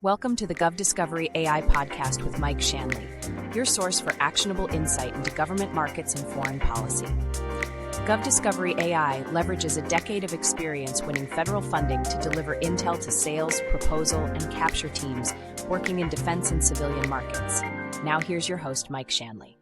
Welcome to the GovDiscovery AI podcast with Mike Shanley, your source for actionable insight into government markets and foreign policy. GovDiscovery AI leverages a decade of experience winning federal funding to deliver intel to sales, proposal, and capture teams working in defense and civilian markets. Now here's your host, Mike Shanley.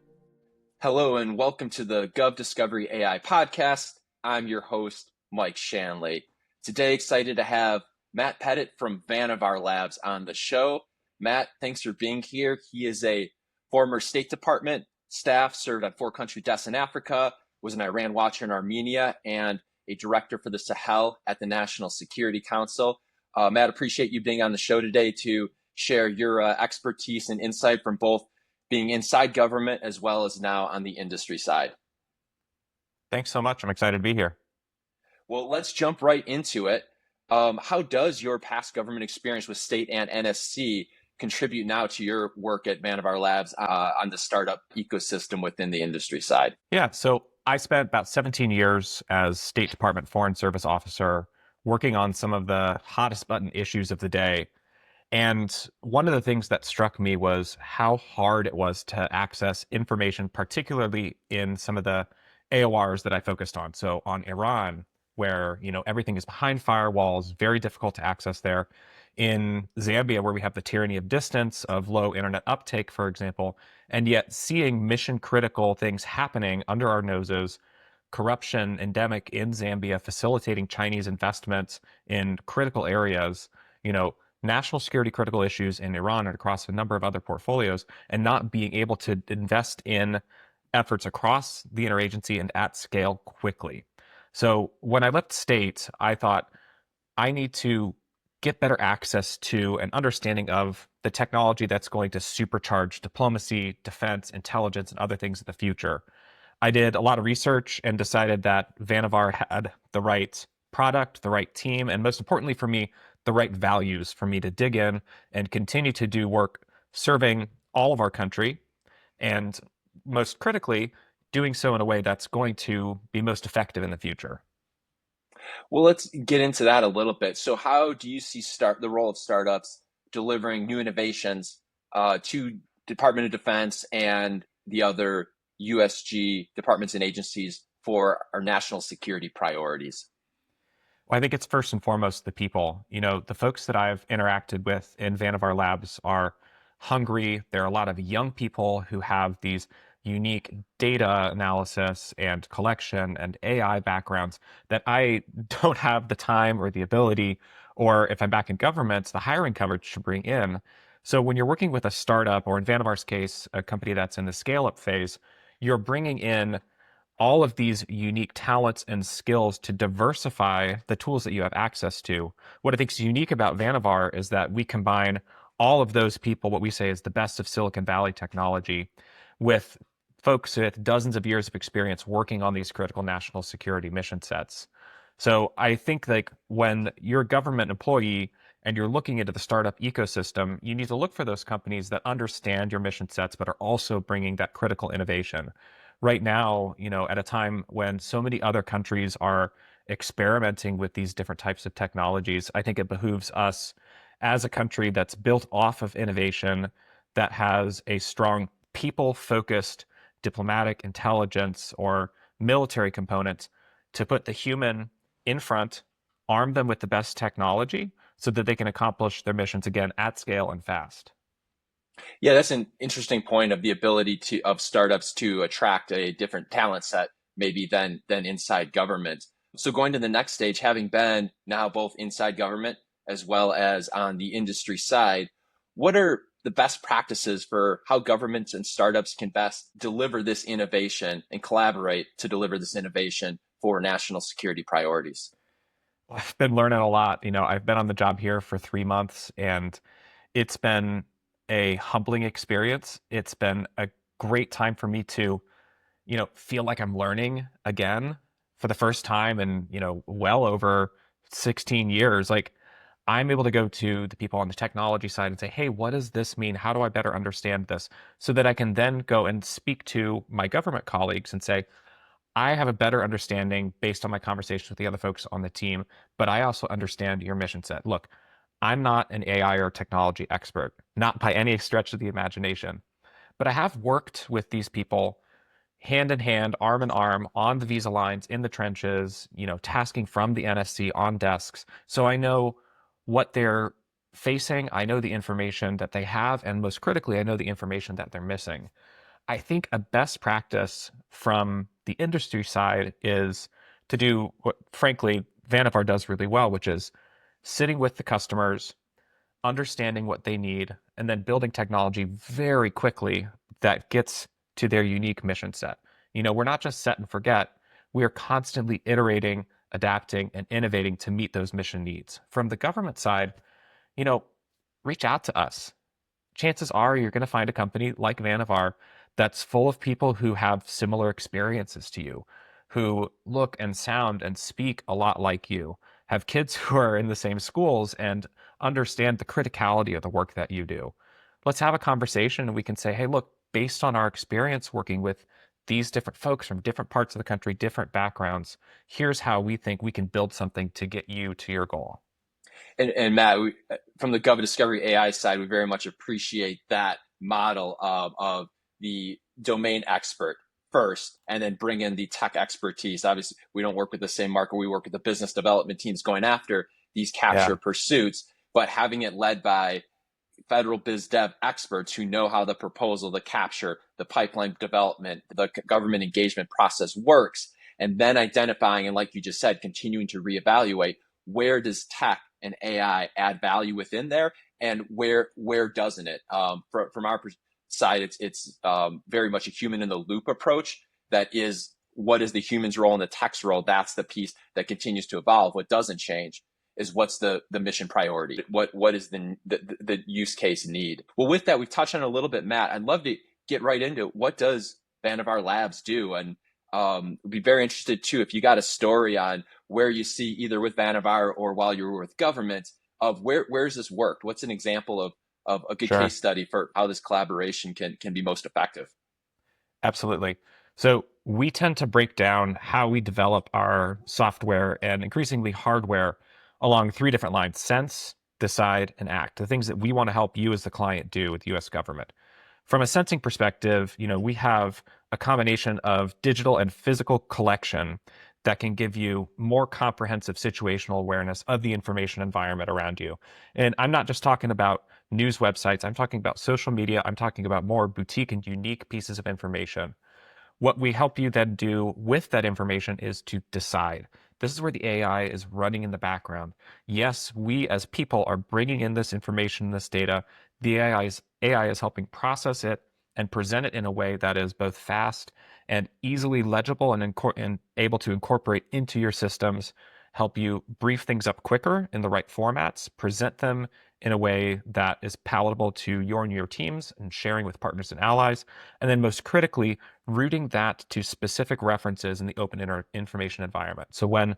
Hello and welcome to the GovDiscovery AI podcast. I'm your host, Mike Shanley. Today, excited to have Matt Petit from Vannevar Labs on the show. Matt, thanks for being here. He is a former State Department staff, served on 4-country desks in Africa, was an Iran watcher in Armenia, and a director for the Sahel at the National Security Council. Matt, appreciate you being on the show today to share your expertise and insight from both being inside government as well as now on the industry side. Thanks so much. I'm excited to be here. Well, let's jump right into it. How does your past government experience with state and NSC contribute now to your work at Vannevar Labs on the startup ecosystem within the industry side? Yeah, so I spent about 17 years as State Department Foreign Service officer working on some of the hottest button issues of the day. And one of the things that struck me was how hard it was to access information, particularly in some of the AORs that I focused on. So on Iran, where everything is behind firewalls, very difficult to access there. In Zambia, where we have the tyranny of distance, of low internet uptake, for example, and yet seeing mission critical things happening under our noses, corruption endemic in Zambia, facilitating Chinese investments in critical areas, national security critical issues in Iran and across a number of other portfolios, and not being able to invest in efforts across the interagency and at scale quickly. So when I left state, I thought I need to get better access to an understanding of the technology that's going to supercharge diplomacy, defense, intelligence, and other things in the future. I did a lot of research and decided that Vannevar had the right product, the right team, and most importantly for me, the right values for me to dig in and continue to do work serving all of our country, and most critically, doing so in a way that's going to be most effective in the future. Well, let's get into that a little bit. So how do you see the role of startups delivering new innovations to Department of Defense and the other USG departments and agencies for our national security priorities? Well, I think it's first and foremost the people. The folks that I've interacted with in Vannevar Labs are hungry. There are a lot of young people who have these unique data analysis and collection and AI backgrounds that I don't have the time or the ability, or if I'm back in government, the hiring coverage to bring in. So when you're working with a startup, or in Vannevar's case, a company that's in the scale-up phase, you're bringing in all of these unique talents and skills to diversify the tools that you have access to. What I think is unique about Vannevar is that we combine all of those people, what we say is the best of Silicon Valley technology, with folks with dozens of years of experience working on these critical national security mission sets. So I think when you're a government employee and you're looking into the startup ecosystem, you need to look for those companies that understand your mission sets, but are also bringing that critical innovation. Right now, at a time when so many other countries are experimenting with these different types of technologies, I think it behooves us as a country that's built off of innovation, that has a strong people-focused diplomatic intelligence or military component, to put the human in front, arm them with the best technology so that they can accomplish their missions again at scale and fast. Yeah, that's an interesting point of the ability of startups to attract a different talent set maybe than inside government. So going to the next stage, having been now both inside government as well as on the industry side, what are the best practices for how governments and startups can best deliver this innovation and collaborate to deliver this innovation for national security priorities? I've been learning a lot. I've been on the job here for 3 months, and it's been a humbling experience. It's been a great time for me to, feel like I'm learning again for the first time in, well over 16 years. I'm able to go to the people on the technology side and say, hey, what does this mean? How do I better understand this? So that I can then go and speak to my government colleagues and say, I have a better understanding based on my conversations with the other folks on the team, but I also understand your mission set. Look, I'm not an AI or technology expert, not by any stretch of the imagination, but I have worked with these people hand in hand, arm in arm, on the visa lines, in the trenches, tasking from the NSC on desks. So I know what they're facing. I know the information that they have, and most critically, I know the information that they're missing. I think a best practice from the industry side is to do what, frankly, Vannevar does really well, which is sitting with the customers, understanding what they need, and then building technology very quickly that gets to their unique mission set. We're not just set and forget. We are constantly iterating, adapting, and innovating to meet those mission needs. From the government side, you know, reach out to us. Chances are you're going to find a company like Vannevar that's full of people who have similar experiences to you, who look and sound and speak a lot like you, have kids who are in the same schools and understand the criticality of the work that you do. Let's have a conversation and we can say, hey, look, based on our experience working with these different folks from different parts of the country, different backgrounds, here's how we think we can build something to get you to your goal. And Matt, from the GovDiscovery AI side, we very much appreciate that model of the domain expert first, and then bring in the tech expertise. Obviously, we don't work with the same market. We work with the business development teams going after these capture pursuits, but having it led by federal biz dev experts who know how the proposal, the capture, the pipeline development, the government engagement process works, and then identifying, and like you just said, continuing to reevaluate where does tech and AI add value within there, and where doesn't it? From our side, it's very much a human in the loop approach. That is, what is the human's role and the tech's role? That's the piece that continues to evolve. What doesn't change is what's the mission priority? What is the use case need? Well, with that, we've touched on it a little bit, Matt. I'd love to get right into it. What does Vannevar Labs do? And would be very interested too if you got a story on where you see, either with Vannevar or while you were with government, of where's this worked? What's an example of a good case study for how this collaboration can be most effective? Absolutely. So we tend to break down how we develop our software and increasingly hardware along three different lines: sense, decide, and act, the things that we want to help you as the client do with the US government. From a sensing perspective, we have a combination of digital and physical collection that can give you more comprehensive situational awareness of the information environment around you. And I'm not just talking about news websites, I'm talking about social media, I'm talking about more boutique and unique pieces of information. What we help you then do with that information is to decide. This is where the AI is running in the background. Yes, we as people are bringing in this information, this data. The AI is helping process it and present it in a way that is both fast and easily legible and able to incorporate into your systems, help you brief things up quicker in the right formats, present them in a way that is palatable to you and your teams, and sharing with partners and allies. And then most critically, rooting that to specific references in the open information environment. So when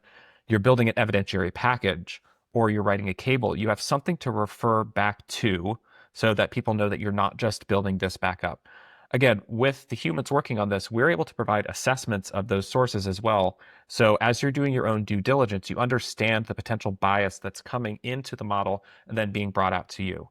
you're building an evidentiary package or you're writing a cable, you have something to refer back to so that people know that you're not just building this back up. Again, with the humans working on this, we're able to provide assessments of those sources as well. So as you're doing your own due diligence, you understand the potential bias that's coming into the model and then being brought out to you.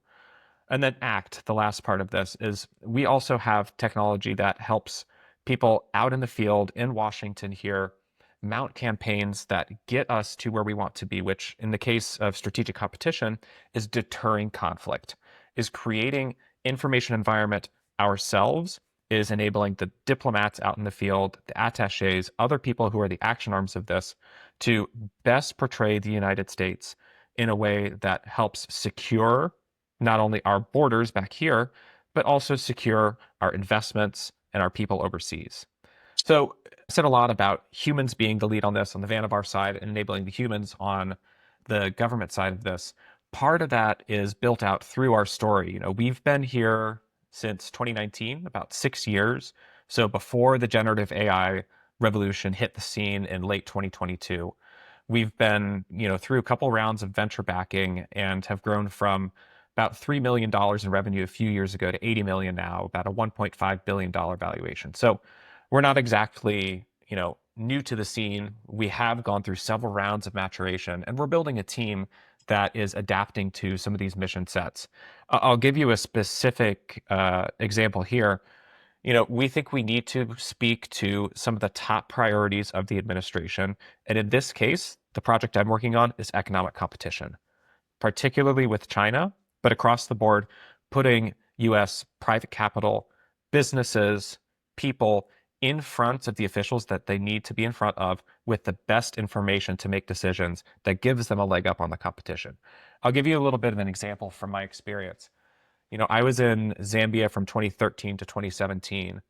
And then ACT, the last part of this, is we also have technology that helps people out in the field in Washington here mount campaigns that get us to where we want to be, which in the case of strategic competition is deterring conflict, is creating information environment ourselves, is enabling the diplomats out in the field, the attachés, other people who are the action arms of this, to best portray the United States in a way that helps secure not only our borders back here, but also secure our investments and our people overseas. So I said a lot about humans being the lead on this on the Vannevar side and enabling the humans on the government side of this. Part of that is built out through our story. We've been here since 2019, about 6 years. So before the generative AI revolution hit the scene in late 2022, we've been, through a couple rounds of venture backing and have grown from about $3 million in revenue a few years ago to 80 million now, about a $1.5 billion valuation. So we're not exactly, new to the scene. We have gone through several rounds of maturation, and we're building a team that is adapting to some of these mission sets. I'll give you a specific example here. We think we need to speak to some of the top priorities of the administration. And in this case, the project I'm working on is economic competition, particularly with China, but across the board, putting US private capital, businesses, people in front of the officials that they need to be in front of with the best information to make decisions that gives them a leg up on the competition. I'll give you a little bit of an example from my experience. I was in Zambia from 2013 to 2017.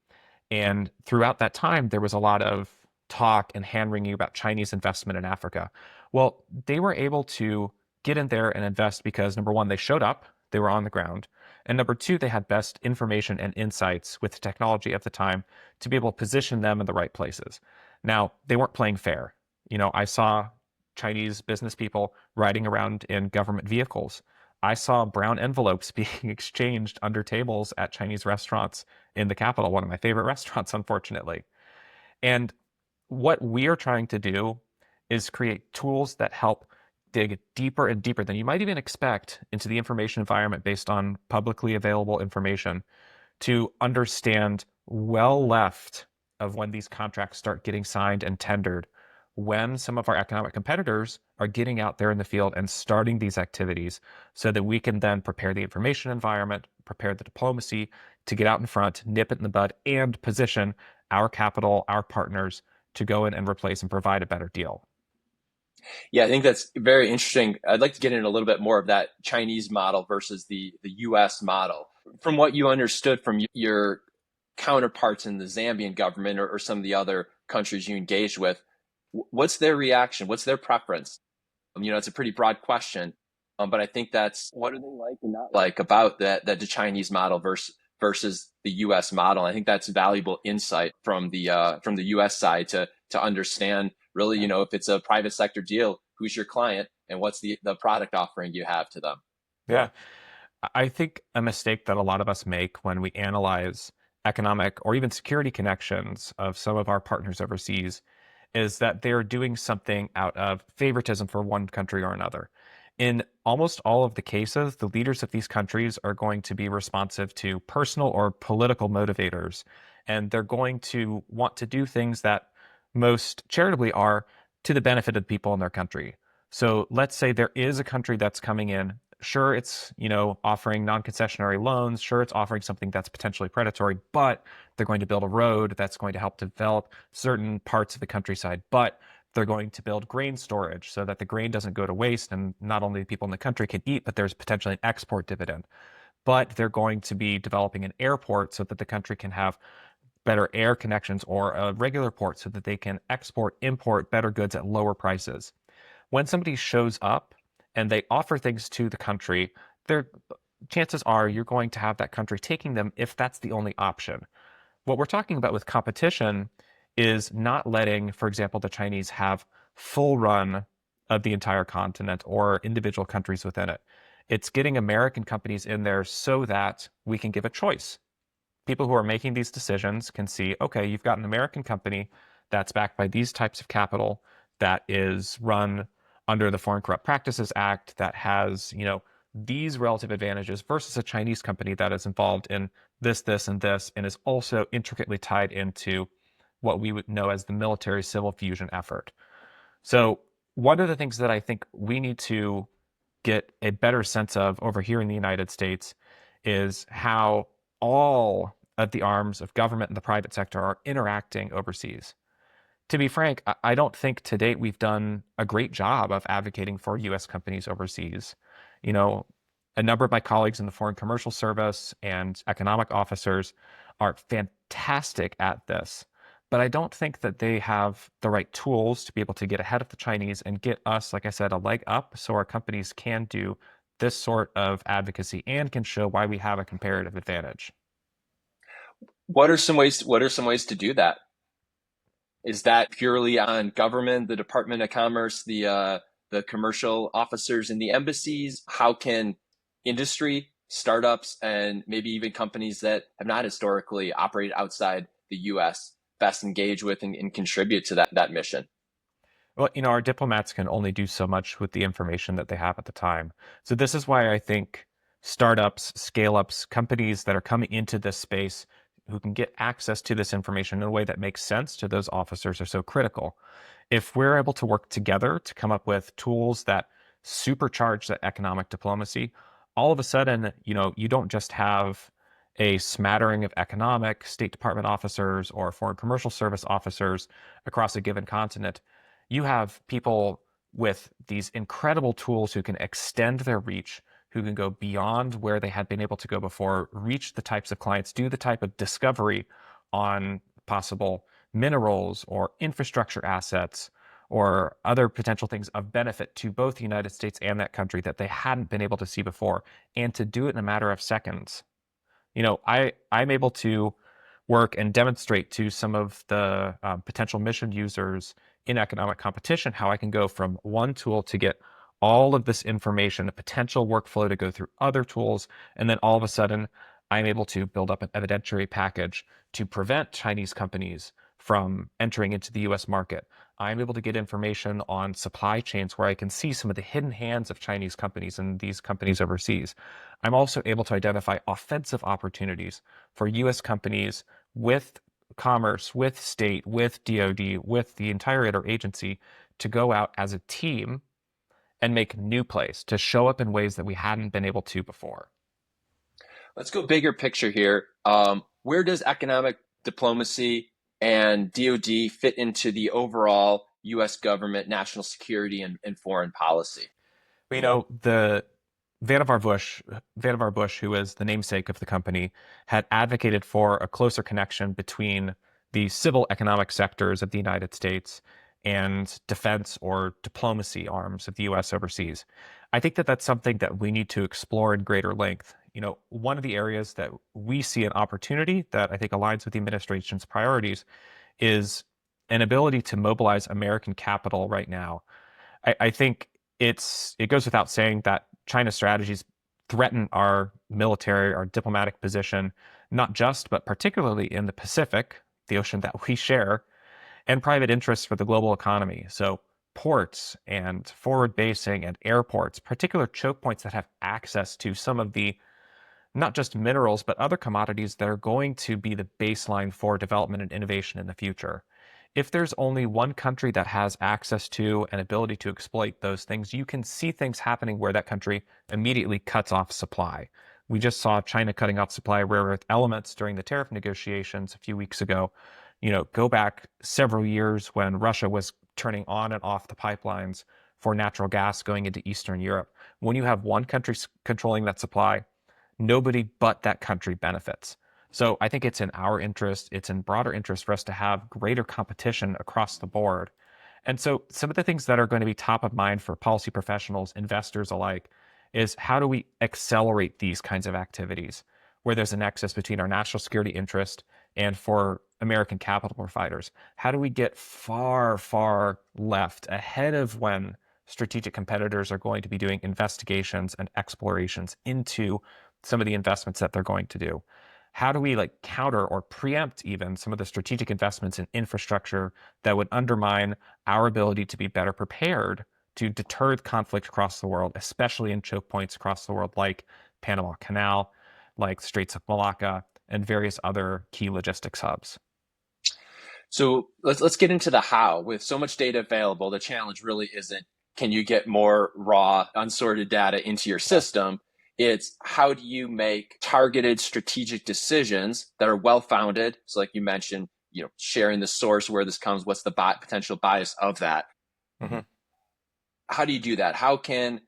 And throughout that time, there was a lot of talk and hand-wringing about Chinese investment in Africa. Well, they were able to get in there and invest because, number one, they showed up, they were on the ground. And number two, they had best information and insights with technology at the time to be able to position them in the right places. Now, they weren't playing fair. I saw Chinese business people riding around in government vehicles. I saw brown envelopes being exchanged under tables at Chinese restaurants in the capital, one of my favorite restaurants, unfortunately. And what we are trying to do is create tools that help dig deeper and deeper than you might even expect into the information environment based on publicly available information to understand well left of when these contracts start getting signed and tendered, when some of our economic competitors are getting out there in the field and starting these activities so that we can then prepare the information environment, prepare the diplomacy to get out in front, nip it in the bud, and position our capital, our partners to go in and replace and provide a better deal. Yeah, I think that's very interesting. I'd like to get into a little bit more of that Chinese model versus the US model. From what you understood from your counterparts in the Zambian government or some of the other countries you engaged with, what's their reaction? What's their preference? It's a pretty broad question, but I think that's what do they like and not like about the Chinese model versus the U.S. model. I think that's valuable insight from the U.S. side to understand really, if it's a private sector deal, who's your client and what's the product offering you have to them. Yeah. I think a mistake that a lot of us make when we analyze economic or even security connections of some of our partners overseas is that they're doing something out of favoritism for one country or another. In almost all of the cases, the leaders of these countries are going to be responsive to personal or political motivators, and they're going to want to do things that most charitably are to the benefit of the people in their country. So let's say there is a country that's coming in. Sure, it's, offering non-concessionary loans. Sure, it's offering something that's potentially predatory, but they're going to build a road that's going to help develop certain parts of the countryside. But they're going to build grain storage so that the grain doesn't go to waste and not only the people in the country can eat, but there's potentially an export dividend. But they're going to be developing an airport so that the country can have better air connections or a regular port so that they can export, import better goods at lower prices. When somebody shows up and they offer things to the country, chances are you're going to have that country taking them if that's the only option. What we're talking about with competition is not letting, for example, the Chinese have full run of the entire continent or individual countries within it. It's getting American companies in there so that we can give a choice. People who are making these decisions can see, okay, you've got an American company that's backed by these types of capital that is run under the Foreign Corrupt Practices Act that has, these relative advantages versus a Chinese company that is involved in this, and this, and is also intricately tied into what we would know as the military civil fusion effort. So one of the things that I think we need to get a better sense of over here in the United States is how all of the arms of government and the private sector are interacting overseas. To be frank, I don't think to date we've done a great job of advocating for U.S. companies overseas. A number of my colleagues in the Foreign Commercial Service and economic officers are fantastic at this, but I don't think that they have the right tools to be able to get ahead of the Chinese and get us, like I said, a leg up so our companies can do this sort of advocacy and can show why we have a comparative advantage. What are some ways to do that? Is that purely on government, the Department of Commerce, the commercial officers in the embassies? How can industry, startups, and maybe even companies that have not historically operated outside the U.S. best engage with and contribute to that mission? Well, our diplomats can only do so much with the information that they have at the time. So this is why I think startups, scale-ups, companies that are coming into this space who can get access to this information in a way that makes sense to those officers are so critical. If we're able to work together to come up with tools that supercharge that economic diplomacy, all of a sudden, you don't just have a smattering of economic State Department officers or Foreign Commercial Service officers across a given continent. You have people with these incredible tools who can extend their reach, who can go beyond where they had been able to go before, reach the types of clients, do the type of discovery on possible minerals or infrastructure assets or other potential things of benefit to both the United States and that country that they hadn't been able to see before, and to do it in a matter of seconds. I'm able to work and demonstrate to some of the potential mission users in economic competition how I can go from one tool to get all of this information, a potential workflow to go through other tools, and then all of a sudden I'm able to build up an evidentiary package to prevent Chinese companies from entering into the US market. I'm able to get information on supply chains where I can see some of the hidden hands of Chinese companies and these companies overseas. I'm also able to identify offensive opportunities for US companies with commerce, with state, with DoD, with the entire interagency to go out as a team and make new plays, to show up in ways that we hadn't been able to before. Let's go bigger picture here. Where does economic diplomacy and DoD fit into the overall U.S. government, national security, and foreign policy? The Vannevar Bush, who is the namesake of the company, had advocated for a closer connection between the civil economic sectors of the United States and defense or diplomacy arms of the U.S. overseas. I think that that's something that we need to explore in greater length. One of the areas that we see an opportunity that I think aligns with the administration's priorities is an ability to mobilize American capital right now. I think it goes without saying that China's strategies threaten our military, our diplomatic position, not just, but particularly in the Pacific, the ocean that we share, and private interests for the global economy. So ports and forward basing and airports, particular choke points that have access to some of the not just minerals, but other commodities that are going to be the baseline for development and innovation in the future. If there's only one country that has access to and ability to exploit those things, you can see things happening where that country immediately cuts off supply. We just saw China cutting off supply of rare earth elements during the tariff negotiations a few weeks ago. Go back several years when Russia was turning on and off the pipelines for natural gas going into Eastern Europe. When you have one country controlling that supply, nobody but that country benefits. So I think it's in our interest, it's in broader interest for us to have greater competition across the board. And so some of the things that are going to be top of mind for policy professionals, investors alike, is how do we accelerate these kinds of activities where there's a nexus between our national security interest and for American capital providers? How do we get far, far left ahead of when strategic competitors are going to be doing investigations and explorations into some of the investments that they're going to do? How do we counter or preempt even some of the strategic investments in infrastructure that would undermine our ability to be better prepared to deter conflict across the world, especially in choke points across the world like Panama Canal, like Straits of Malacca, and various other key logistics hubs? So let's get into the how. With so much data available, the challenge really isn't can you get more raw, unsorted data into your system? It's how do you make targeted strategic decisions that are well-founded? So like you mentioned, sharing the source, where this comes, what's the potential bias of that? Mm-hmm. How do you do that? How can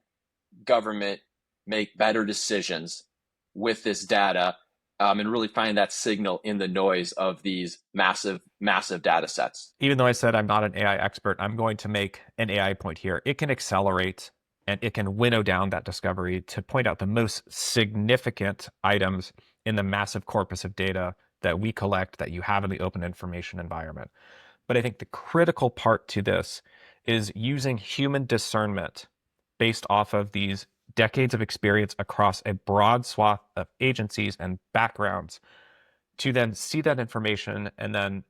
government make better decisions with this data and really find that signal in the noise of these massive, massive data sets? Even though I said I'm not an AI expert, I'm going to make an AI point here. It can accelerate and it can winnow down that discovery to point out the most significant items in the massive corpus of data that we collect that you have in the open information environment. But I think the critical part to this is using human discernment based off of these decades of experience across a broad swath of agencies and backgrounds to then see that information and then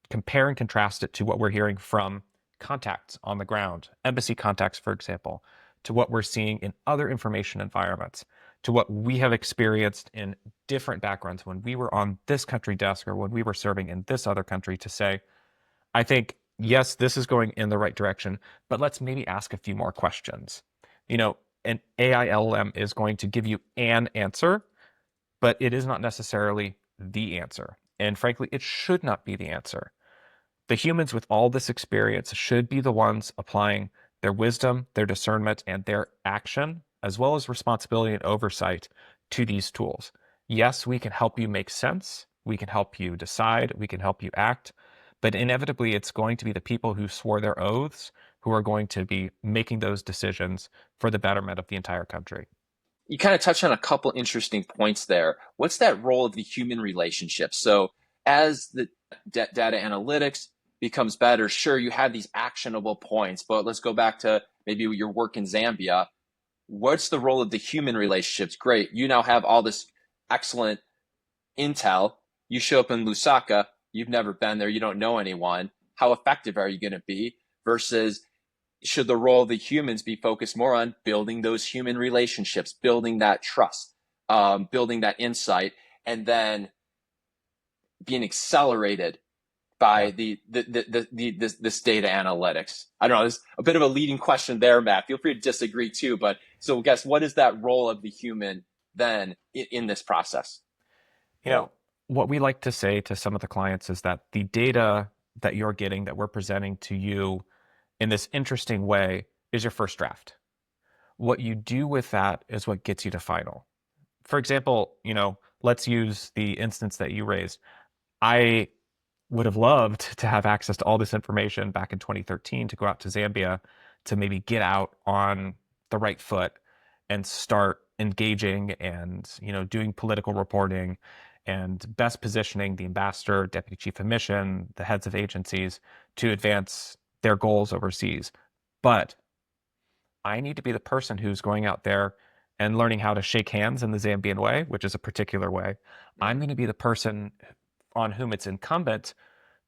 compare and contrast it to what we're hearing from contacts on the ground, embassy contacts, for example, to what we're seeing in other information environments, to what we have experienced in different backgrounds when we were on this country desk or when we were serving in this other country, to say, I think, yes, this is going in the right direction, but let's maybe ask a few more questions. An AI LLM is going to give you an answer, but it is not necessarily the answer. And frankly, it should not be the answer. The humans with all this experience should be the ones applying their wisdom, their discernment, and their action, as well as responsibility and oversight to these tools. Yes, we can help you make sense. We can help you decide. We can help you act. But inevitably, it's going to be the people who swore their oaths who are going to be making those decisions for the betterment of the entire country. You kind of touched on a couple interesting points there. What's that role of the human relationship? So as the data analytics becomes better, sure, you have these actionable points, but let's go back to maybe your work in Zambia. What's the role of the human relationships? Great. You now have all this excellent intel. You show up in Lusaka. You've never been there. You don't know anyone. How effective are you going to be? Versus, should the role of the humans be focused more on building those human relationships, building that trust, building that insight, and then being accelerated by this data analytics? I don't know. There's a bit of a leading question there, Matt. Feel free to disagree too. But so, guess what is that role of the human then in this process? What we like to say to some of the clients is that the data that you're getting, that we're presenting to you in this interesting way, is your first draft. What you do with that is what gets you to final. For example, let's use the instance that you raised. I would have loved to have access to all this information back in 2013 to go out to Zambia to maybe get out on the right foot and start engaging and, doing political reporting and best positioning the ambassador, deputy chief of mission, the heads of agencies to advance their goals overseas. But I need to be the person who's going out there and learning how to shake hands in the Zambian way, which is a particular way. I'm going to be the person on whom it's incumbent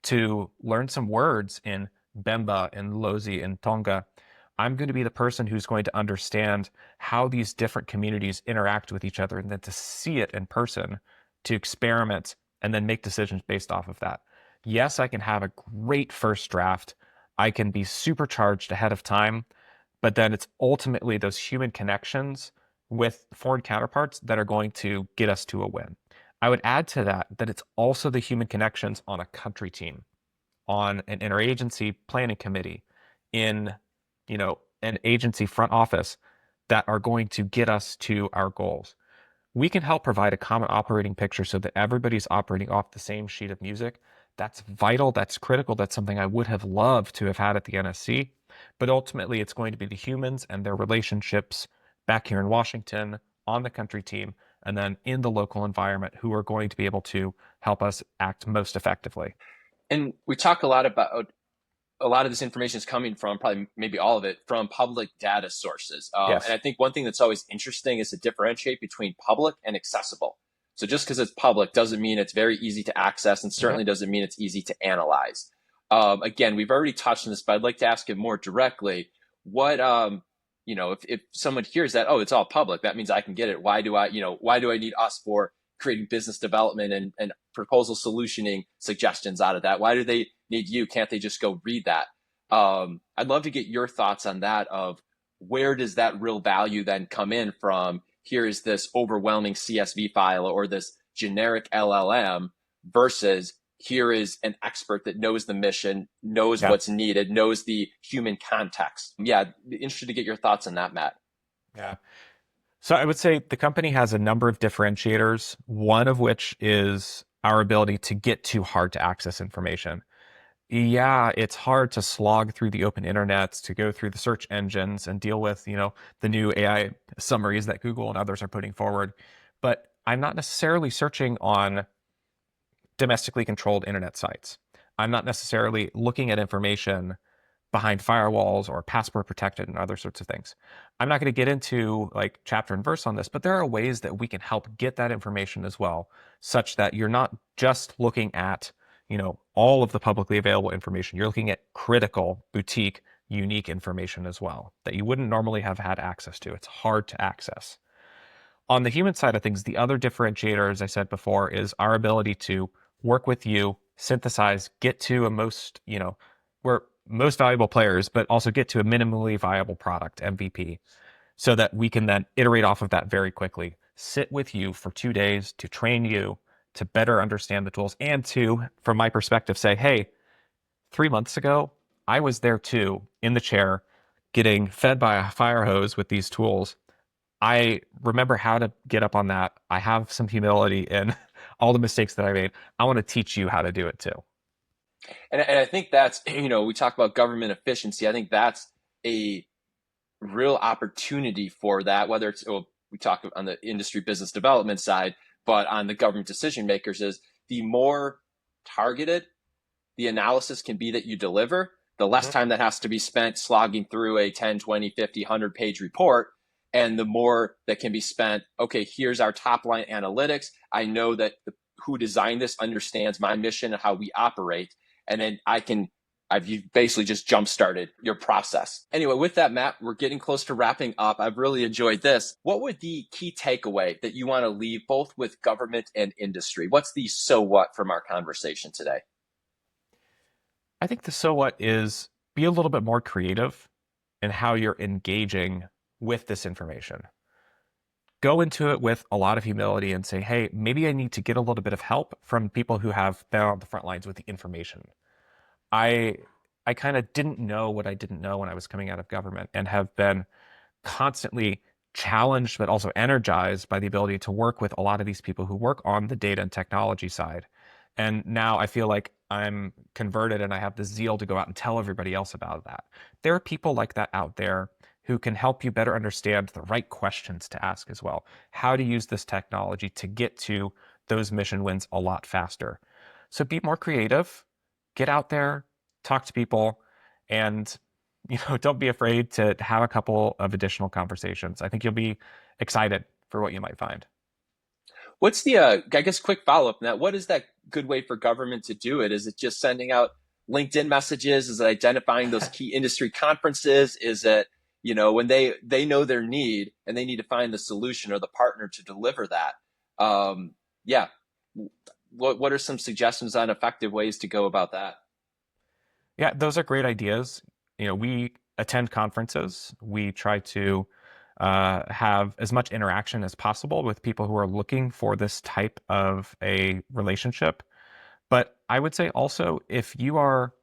to learn some words in Bemba, in Lozi, in Tonga. I'm going to be the person who's going to understand how these different communities interact with each other, and then to see it in person, to experiment, and then make decisions based off of that. Yes, I can have a great first draft. I can be supercharged ahead of time, but then it's ultimately those human connections with foreign counterparts that are going to get us to a win. I would add to that it's also the human connections on a country team, on an interagency planning committee, in an agency front office, that are going to get us to our goals. We can help provide a common operating picture so that everybody's operating off the same sheet of music. That's vital. That's critical. That's something I would have loved to have had at the NSC. But ultimately, it's going to be the humans and their relationships back here in Washington, on the country team, and then in the local environment, who are going to be able to help us act most effectively. And we talk a lot about a lot of this information is coming from, probably maybe all of it, from public data sources. Yes. And I think one thing that's always interesting is to differentiate between public and accessible. So just because it's public doesn't mean it's very easy to access, and certainly doesn't mean it's easy to analyze. Again, we've already touched on this, but I'd like to ask it more directly. What, if someone hears that, oh, it's all public, that means I can get it. Why do I need us for creating business development and proposal solutioning suggestions out of that? Why do they need you? Can't they just go read that? I'd love to get your thoughts on that, of where does that real value then come in from? Here is this overwhelming CSV file or this generic LLM versus here is an expert that knows the mission, knows what's needed, knows the human context. Yeah, interested to get your thoughts on that, Matt. Yeah. So I would say the company has a number of differentiators, one of which is our ability to get to hard to access information. Yeah, it's hard to slog through the open internets, to go through the search engines and deal with, the new AI summaries that Google and others are putting forward. But I'm not necessarily searching on domestically controlled internet sites. I'm not necessarily looking at information behind firewalls or password protected and other sorts of things. I'm not going to get into like chapter and verse on this, but there are ways that we can help get that information as well, such that you're not just looking at all of the publicly available information. You're looking at critical, boutique, unique information as well that you wouldn't normally have had access to. It's hard to access. On the human side of things, the other differentiator, as I said before, is our ability to work with you, synthesize, get to we're most valuable players, but also get to a minimally viable product, MVP, so that we can then iterate off of that very quickly. Sit with you for 2 days to train you to better understand the tools and to, from my perspective, say, hey, 3 months ago, I was there too, in the chair, getting fed by a fire hose with these tools. I remember how to get up on that. I have some humility in all the mistakes that I made. I want to teach you how to do it too. And I think that's, we talk about government efficiency. I think that's a real opportunity for that, whether it's, we talk on the industry business development side, but on the government decision makers is the more targeted the analysis can be that you deliver, the less time that has to be spent slogging through a 10, 20, 50, 100-page report. And the more that can be spent, okay, here's our top line analytics. I know that who designed this understands my mission and how we operate. And then I've basically just jump-started your process. Anyway, with that, Matt, we're getting close to wrapping up. I've really enjoyed this. What would the key takeaway that you want to leave both with government and industry? What's the so what from our conversation today? I think the so what is be a little bit more creative in how you're engaging with this information. Go into it with a lot of humility and say, hey, maybe I need to get a little bit of help from people who have been on the front lines with the information. I kind of didn't know what I didn't know when I was coming out of government and have been constantly challenged, but also energized by the ability to work with a lot of these people who work on the data and technology side. And now I feel like I'm converted and I have the zeal to go out and tell everybody else about that. There are people like that out there who can help you better understand the right questions to ask as well. How to use this technology to get to those mission wins a lot faster. So be more creative, get out there, talk to people, and don't be afraid to have a couple of additional conversations. I think you'll be excited for what you might find. What's the, I guess, quick follow-up on that? What is that good way for government to do it? Is it just sending out LinkedIn messages? Is it identifying those key industry conferences? Is it, when they know their need and they need to find the solution or the partner to deliver that? Yeah. What are some suggestions on effective ways to go about that? Yeah, those are great ideas. We attend conferences. We try to have as much interaction as possible with people who are looking for this type of a relationship. But I would say also, if you are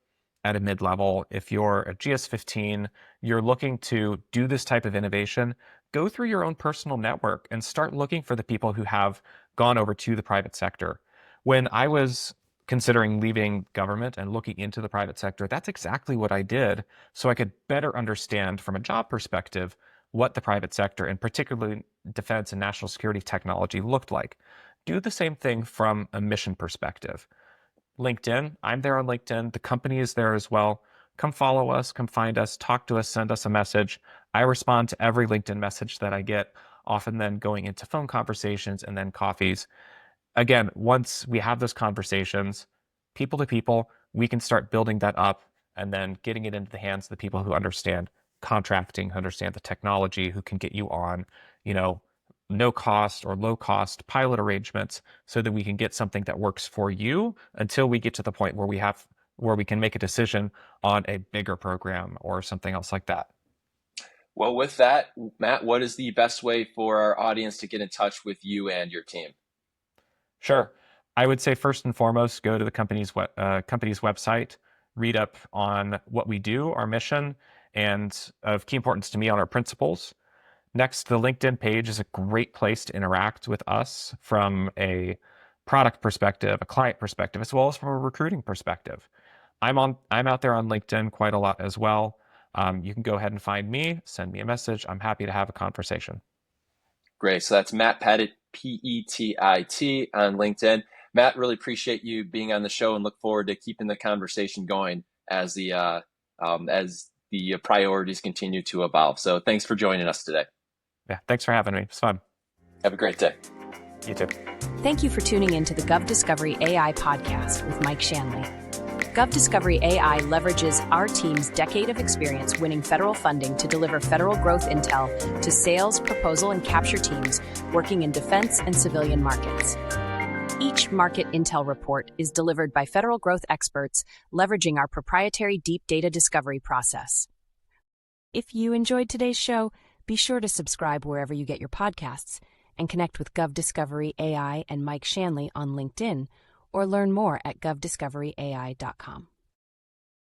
at a mid-level, if you're a GS15, you're looking to do this type of innovation, go through your own personal network and start looking for the people who have gone over to the private sector. When I was considering leaving government and looking into the private sector, that's exactly what I did, so I could better understand from a job perspective what the private sector, and particularly defense and national security technology, looked like. Do the same thing from a mission perspective. LinkedIn, I'm there on LinkedIn. The company is there as well. Come follow us, come find us, talk to us, send us a message. I respond to every LinkedIn message that I get, often then going into phone conversations and then coffees. Again, once we have those conversations, people to people, we can start building that up and then getting it into the hands of the people who understand contracting, who understand the technology, who can get you on, no cost or low cost pilot arrangements so that we can get something that works for you until we get to the point where we can make a decision on a bigger program or something else like that. Well, with that, Matt, what is the best way for our audience to get in touch with you and your team? Sure. I would say first and foremost, go to the company's website, read up on what we do, our mission, and of key importance to me on our principles. Next, the LinkedIn page is a great place to interact with us from a product perspective, a client perspective, as well as from a recruiting perspective. I'm out there on LinkedIn quite a lot as well. You can go ahead and find me, send me a message. I'm happy to have a conversation. Great. So that's Matt Petit, Petit on LinkedIn. Matt, really appreciate you being on the show and look forward to keeping the conversation going as the priorities continue to evolve. So thanks for joining us today. Yeah, thanks for having me. It's fun. Have a great day. You too. Thank you for tuning in to the GovDiscovery AI podcast with Mike Shanley. GovDiscovery AI leverages our team's decade of experience winning federal funding to deliver federal growth intel to sales, proposal, and capture teams working in defense and civilian markets. Each market intel report is delivered by federal growth experts leveraging our proprietary deep data discovery process. If you enjoyed today's show, be sure to subscribe wherever you get your podcasts and connect with GovDiscovery AI and Mike Shanley on LinkedIn, or learn more at govdiscoveryai.com.